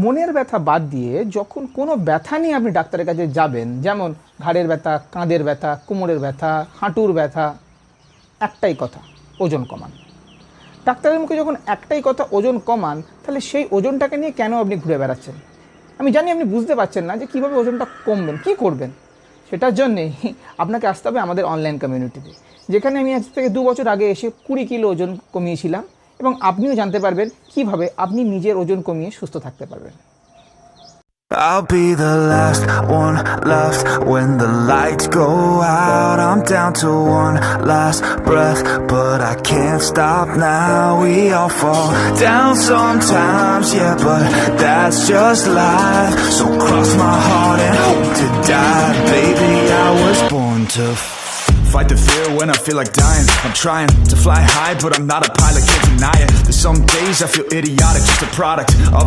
মনের ব্যথা বাদ দিয়ে যখন কোনো ব্যথা নিয়ে আপনি ডাক্তারের কাছে যাবেন, যেমন ঘাড়ের ব্যথা, কাঁধের ব্যথা, কোমরের ব্যথা, হাঁটুর ব্যথা, একটাই কথা, ওজন কমান। ডাক্তারের মুখে যখন একটাই কথা ওজন কমান, তাহলে সেই ওজনটাকে নিয়ে কেন আপনি ঘুরে বেড়াচ্ছেন? আমি জানি আপনি বুঝতে পারছেন না যে কীভাবে ওজনটা কমবেন, কী করবেন। সেটার জন্যে আপনাকে আসতে হবে আমাদের অনলাইন কমিউনিটিতে, যেখানে আমি আজ থেকে 2 বছর আগে এসে 20 কিলো ওজন কমিয়েছিলাম, এবং আপনিও জানতে পারবেন কীভাবে আপনি নিজের ওজন কমিয়ে সুস্থ থাকতে পারবেন। I'll be the last one left when the lights go out. I'm down to one last breath, but I can't stop now. We all fall down sometimes, yeah, but that's just life. So cross my heart and hope to die. Baby, I was born to fight the fear when I feel like dying. I'm trying to fly high, but I'm not a pilot, can't deny it. There's some days I feel idiotic, just a product of